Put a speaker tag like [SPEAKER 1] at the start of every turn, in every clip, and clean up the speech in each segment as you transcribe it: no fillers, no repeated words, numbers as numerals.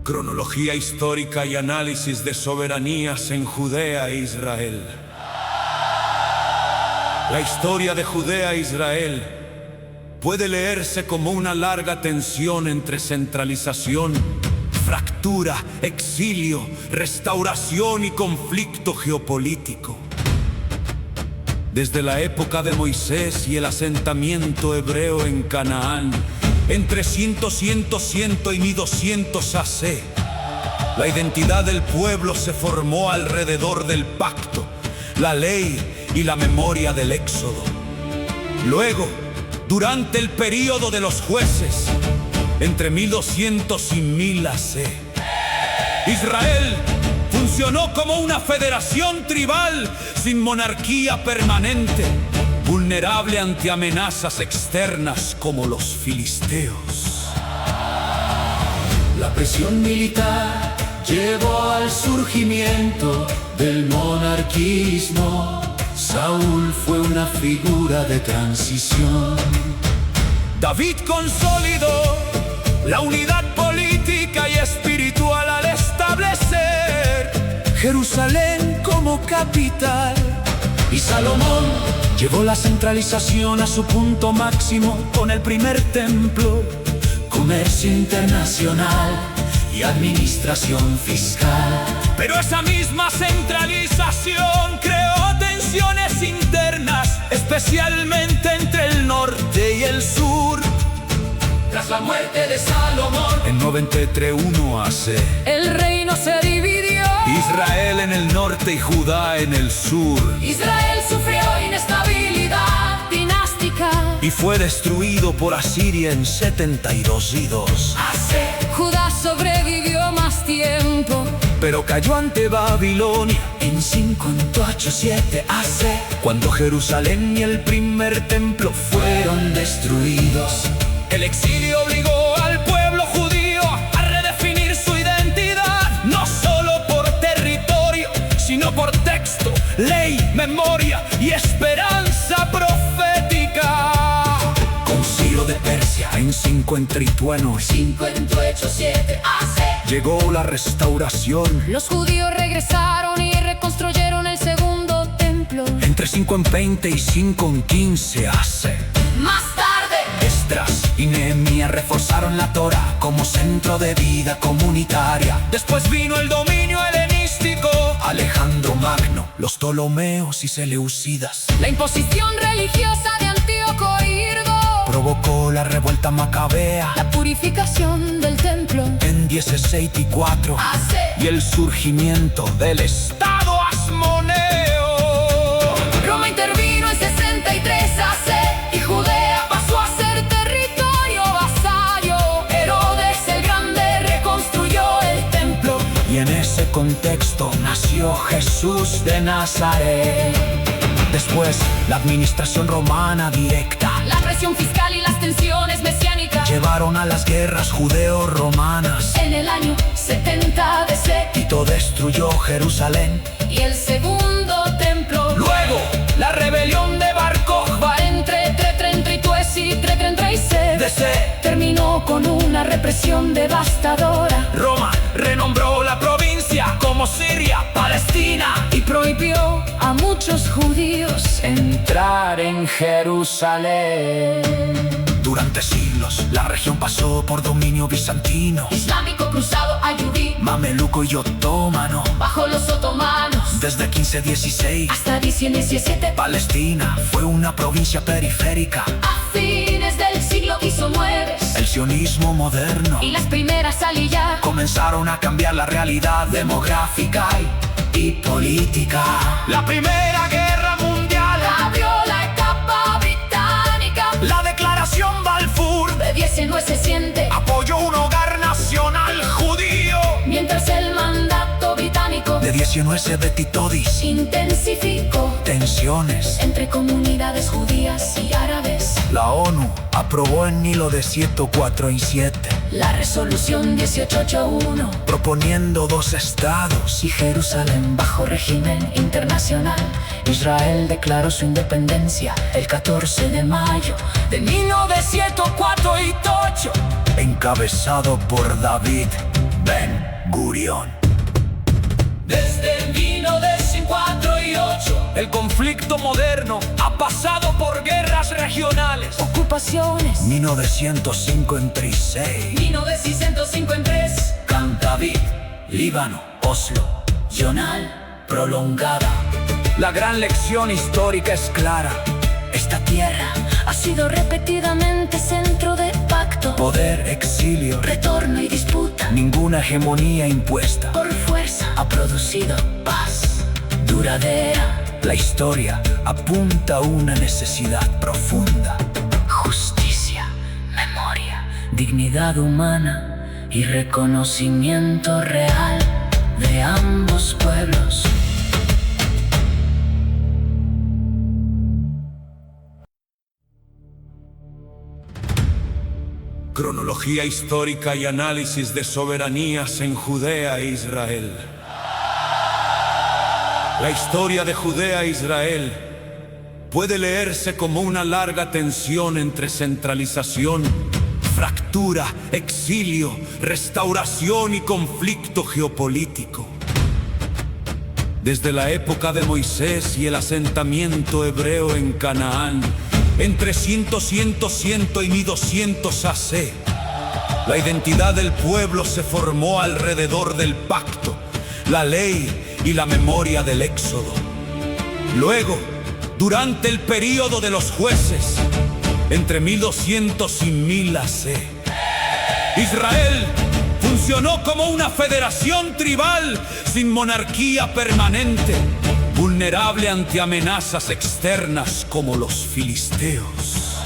[SPEAKER 1] Cronología histórica y análisis de soberanías en Judea e Israel. La historia de Judea e Israel puede leerse como una larga tensión entre centralización, fractura, exilio, restauración y conflicto geopolítico. Desde la época de Moisés y el asentamiento hebreo en Canaán, entre 100 y 1200 AC, la identidad del pueblo se formó alrededor del pacto, la ley y la memoria del éxodo. Luego, durante el período de los jueces, entre 1200 y 1000 AC, Israel funcionó como una federación tribal sin monarquía permanente, vulnerable ante amenazas externas como los filisteos.
[SPEAKER 2] La presión militar llevó al surgimiento del monarquismo. Saúl fue una figura de transición.
[SPEAKER 1] David consolidó la unidad política y espiritual al establecer Jerusalén como capital.
[SPEAKER 2] Y Salomón llevó la centralización a su punto máximo con el primer templo, comercio internacional y administración fiscal.
[SPEAKER 1] Pero esa misma centralización creó tensiones internas, especialmente entre el norte y el sur.
[SPEAKER 2] Tras la muerte de Salomón,
[SPEAKER 1] en 93 AC,
[SPEAKER 3] el reino se dividió.
[SPEAKER 1] Israel en el norte y Judá en el sur.
[SPEAKER 3] Israel sufrió inestabilidad dinástica
[SPEAKER 1] y fue destruido por Asiria en 72
[SPEAKER 3] AC. Judá sobrevivió más tiempo,
[SPEAKER 1] pero cayó ante Babilonia
[SPEAKER 2] en 587 AC,
[SPEAKER 1] cuando Jerusalén y el primer templo
[SPEAKER 2] fueron destruidos.
[SPEAKER 1] El exilio obligó al pueblo judío a redefinir su identidad, no solo por territorio, sino por texto, ley, memoria y esperanza profética.
[SPEAKER 2] Con Ciro de Persia
[SPEAKER 1] en
[SPEAKER 3] 587 AC
[SPEAKER 1] llegó la restauración.
[SPEAKER 3] Los judíos regresaron y reconstruyeron el segundo templo.
[SPEAKER 1] Entre 520 y 515 AC.
[SPEAKER 3] Más tarde,
[SPEAKER 1] Esdras y Nehemías reforzaron la Torá como centro de vida comunitaria. Después vino el dominio helenístico, Alejandro Magno, los Ptolomeos y Seleucidas.
[SPEAKER 3] La imposición religiosa de Antíoco e Hirdo
[SPEAKER 1] provocó la revuelta macabea,
[SPEAKER 3] la purificación del templo
[SPEAKER 1] en 1064
[SPEAKER 3] AC
[SPEAKER 1] y el surgimiento del Estado asmoneo.
[SPEAKER 3] Roma intervino en 63 AC y Judea pasó a ser territorio vasallo. Herodes el Grande reconstruyó el templo
[SPEAKER 1] y en ese contexto nació Jesús de Nazaret. Después, la administración romana directa,
[SPEAKER 3] la presión fiscal y las tensiones mesiánicas
[SPEAKER 1] llevaron a las guerras judeo-romanas.
[SPEAKER 3] En el año 70 DC,
[SPEAKER 1] Tito destruyó Jerusalén
[SPEAKER 3] y el segundo templo.
[SPEAKER 1] Luego, la rebelión de Bar Kokhba
[SPEAKER 3] entre 333 y 336
[SPEAKER 1] DC
[SPEAKER 3] terminó con una represión devastadora.
[SPEAKER 1] Roma renombró la provincia como Siria, Palestina,
[SPEAKER 3] y prohibió a muchos judíos
[SPEAKER 2] entrar en Jerusalén.
[SPEAKER 1] Durante siglos, la región pasó por dominio bizantino,
[SPEAKER 3] islámico, cruzado, ayubí,
[SPEAKER 1] mameluco y otomano.
[SPEAKER 3] Bajo los otomanos,
[SPEAKER 1] desde 1516
[SPEAKER 3] hasta 17,
[SPEAKER 1] Palestina fue una provincia periférica.
[SPEAKER 3] A fines del siglo XIX,
[SPEAKER 1] el sionismo moderno
[SPEAKER 3] y las primeras aliyah
[SPEAKER 1] comenzaron a cambiar la realidad demográfica y política. La Primera Guerra Mundial
[SPEAKER 3] abrió la etapa británica.
[SPEAKER 1] La Declaración Balfour
[SPEAKER 3] de 1900
[SPEAKER 1] apoyó un hogar nacional judío,
[SPEAKER 3] mientras el mandato británico
[SPEAKER 1] de 19 Titodis
[SPEAKER 3] intensificó
[SPEAKER 1] tensiones
[SPEAKER 3] entre comunidades judías y árabes.
[SPEAKER 1] La ONU aprobó en Nilo de 147
[SPEAKER 3] la resolución 1881,
[SPEAKER 1] proponiendo 2 estados
[SPEAKER 3] y Jerusalén bajo régimen internacional.
[SPEAKER 2] Israel declaró su independencia el 14 de mayo
[SPEAKER 3] de 1948,
[SPEAKER 1] encabezado por David
[SPEAKER 2] Ben-Gurión.
[SPEAKER 4] Desde 1948,
[SPEAKER 1] El conflicto moderno ha pasado por guerras regionales,
[SPEAKER 3] Ocupaciones.
[SPEAKER 2] 1956.
[SPEAKER 4] 1953,
[SPEAKER 2] Camp David, Líbano, Oslo, Yonal, prolongada.
[SPEAKER 1] La gran lección histórica es clara.
[SPEAKER 2] Esta tierra,
[SPEAKER 3] Ha sido repetidamente centro de pacto,
[SPEAKER 2] poder, exilio,
[SPEAKER 3] retorno y disputa.
[SPEAKER 2] ninguna hegemonía impuesta.
[SPEAKER 3] Por fuerza ha producido paz duradera,
[SPEAKER 2] La historia apunta a una necesidad profunda.
[SPEAKER 3] justicia, memoria, dignidad humana y reconocimiento real de ambos pueblos.
[SPEAKER 1] Cronología histórica y análisis de soberanías en Judea e Israel. La historia de Judea e Israel puede leerse como una larga tensión entre centralización, fractura, exilio, restauración y conflicto geopolítico. Desde la época de Moisés y el asentamiento hebreo en Canaán, en 300, 100 y 1200 AC, la identidad del pueblo se formó alrededor del pacto, la ley y la memoria del éxodo. Luego, durante el período de los jueces, entre 1200 y 1000 AC, Israel funcionó como una federación tribal sin monarquía permanente, vulnerable ante amenazas externas como los filisteos.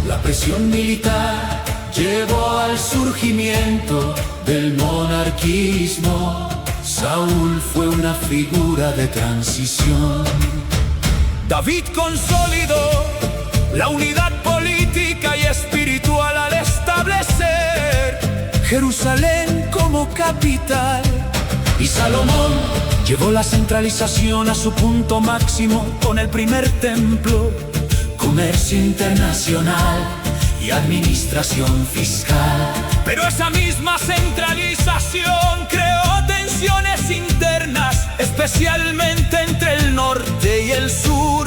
[SPEAKER 2] La presión militar llevó al surgimiento del monarquismo. Saúl fue una figura de transición.
[SPEAKER 1] David consolidó la unidad política y espiritual al establecer
[SPEAKER 2] Jerusalén como capital.
[SPEAKER 1] y Salomón
[SPEAKER 2] Llevó la centralización a su punto máximo con el primer templo, comercio internacional y administración fiscal.
[SPEAKER 1] Pero esa misma centralización creó tensiones internas, especialmente entre el norte y el sur.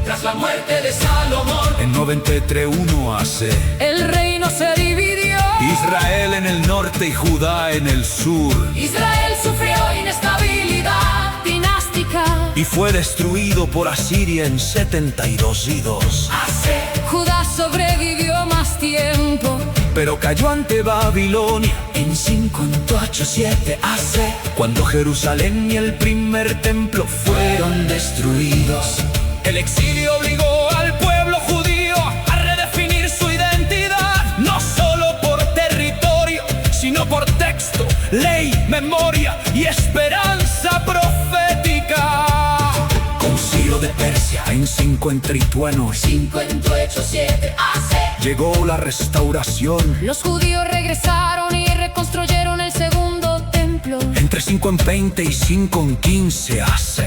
[SPEAKER 4] tras la muerte de Salomón,
[SPEAKER 1] En 93 AC,
[SPEAKER 3] El reino se dividió.
[SPEAKER 1] Israel en el norte y Judá en el sur,
[SPEAKER 3] Israel sufrió inestabilidad dinástica.
[SPEAKER 2] Y fue destruido por Asiria en 72 y 2.
[SPEAKER 3] Judá sobrevivió más tiempo.
[SPEAKER 2] Pero cayó ante Babilonia en 587 AC, cuando Jerusalén y el primer templo fueron destruidos.
[SPEAKER 1] el exilio obligó al pueblo judío a redefinir su identidad, no solo por territorio, sino por texto, ley, memoria y esperanza profética.
[SPEAKER 2] Concilio de Persia en
[SPEAKER 4] 587 AC,
[SPEAKER 2] llegó la restauración.
[SPEAKER 3] Los judíos regresaron y reconstruyeron el segundo templo.
[SPEAKER 2] Entre 520 y 515 AC,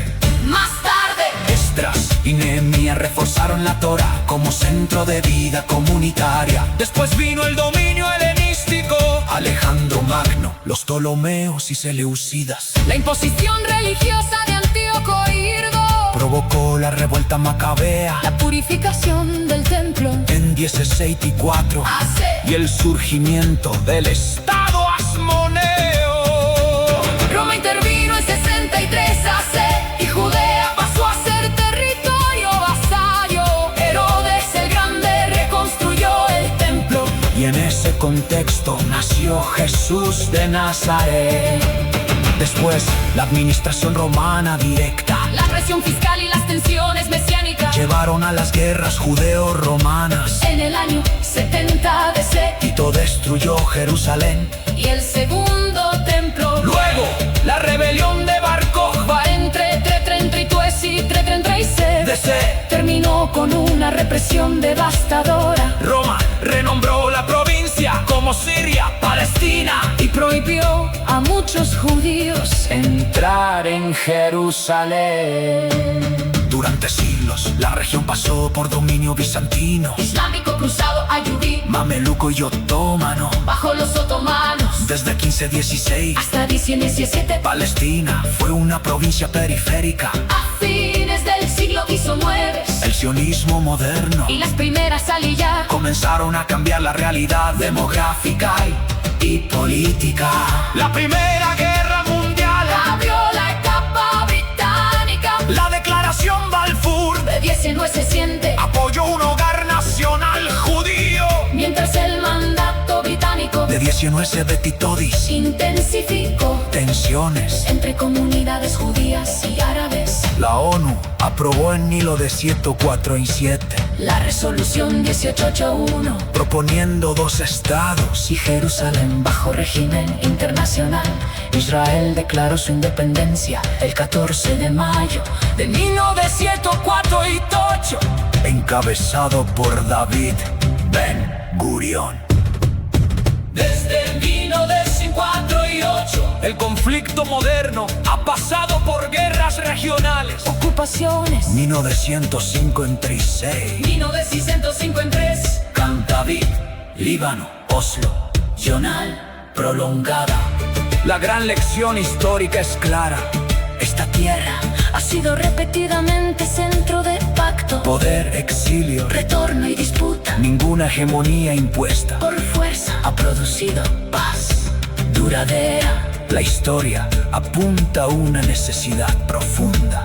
[SPEAKER 3] Más tarde,
[SPEAKER 2] Esdras y Nehemías reforzaron la Torá como centro de vida comunitaria.
[SPEAKER 1] Después vino el dominio helenístico,
[SPEAKER 2] Alejandro Magno, los Ptolomeos y Seleucidas
[SPEAKER 3] la imposición religiosa de Antíoco y Hirdo.
[SPEAKER 2] provocó la revuelta macabea
[SPEAKER 3] La purificación del templo.
[SPEAKER 2] en 16
[SPEAKER 3] AC.
[SPEAKER 2] y el surgimiento del Estado asmoneo.
[SPEAKER 3] Roma intervino en 63 AC y Judea pasó a ser territorio vasallo. Herodes el Grande reconstruyó el templo.
[SPEAKER 2] Y en ese contexto nació Jesús de Nazaret. Después, la administración romana directa
[SPEAKER 3] La presión fiscal y las tensiones mesiánicas.
[SPEAKER 2] llevaron a las guerras judeo-romanas.
[SPEAKER 3] En el año 70 DC
[SPEAKER 2] Tito destruyó Jerusalén.
[SPEAKER 3] y el segundo templo.
[SPEAKER 1] luego la rebelión de Bar Kokhba
[SPEAKER 3] Entre 333 y 336
[SPEAKER 1] DC.
[SPEAKER 3] terminó con una represión devastadora
[SPEAKER 1] Roma renombró la provincia como Siria, Palestina.
[SPEAKER 3] y prohibió a muchos judíos
[SPEAKER 2] Entrar en Jerusalén. Durante siglos, la región pasó por dominio bizantino.
[SPEAKER 3] islámico cruzado ayubí.
[SPEAKER 2] mameluco y otomano.
[SPEAKER 3] Bajo los otomanos,
[SPEAKER 2] Desde 1516
[SPEAKER 3] hasta 17,
[SPEAKER 2] Palestina fue una provincia periférica.
[SPEAKER 3] a fines del siglo XIX,
[SPEAKER 2] El sionismo moderno
[SPEAKER 3] y las primeras aliyah
[SPEAKER 2] comenzaron a cambiar la realidad demográfica y política. La Primera Guerra Mundial,
[SPEAKER 3] abrió la etapa británica.
[SPEAKER 2] la Declaración Balfour
[SPEAKER 3] De 19 se siente,
[SPEAKER 2] apoyó un hogar nacional judío.
[SPEAKER 3] mientras el mandato británico
[SPEAKER 2] De 19 se betitodis
[SPEAKER 3] intensificó
[SPEAKER 2] tensiones.
[SPEAKER 3] entre comunidades judías y árabes.
[SPEAKER 2] La ONU aprobó en Nilo de 147,
[SPEAKER 3] La resolución 1881
[SPEAKER 2] proponiendo 2 estados.
[SPEAKER 3] y Jerusalén bajo régimen internacional. Israel declaró su independencia el 14 de mayo de 1948.
[SPEAKER 2] Encabezado por David Ben Gurión.
[SPEAKER 4] Desde 1948.
[SPEAKER 1] El conflicto moderno ha pasado por guerras regionales.
[SPEAKER 3] Ocupaciones,
[SPEAKER 2] 1956,
[SPEAKER 4] 1953.
[SPEAKER 2] Camp David, Líbano, Oslo, Yonal, prolongada. La gran lección histórica es clara. Esta tierra,
[SPEAKER 3] ha sido repetidamente centro de pacto,
[SPEAKER 2] poder, exilio,
[SPEAKER 3] retorno y disputa.
[SPEAKER 2] ninguna hegemonía impuesta.
[SPEAKER 3] Por fuerza ha producido paz duradera,
[SPEAKER 2] La historia apunta a una necesidad profunda.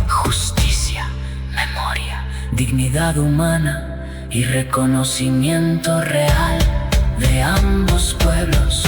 [SPEAKER 3] justicia, memoria, dignidad humana y reconocimiento real de ambos pueblos.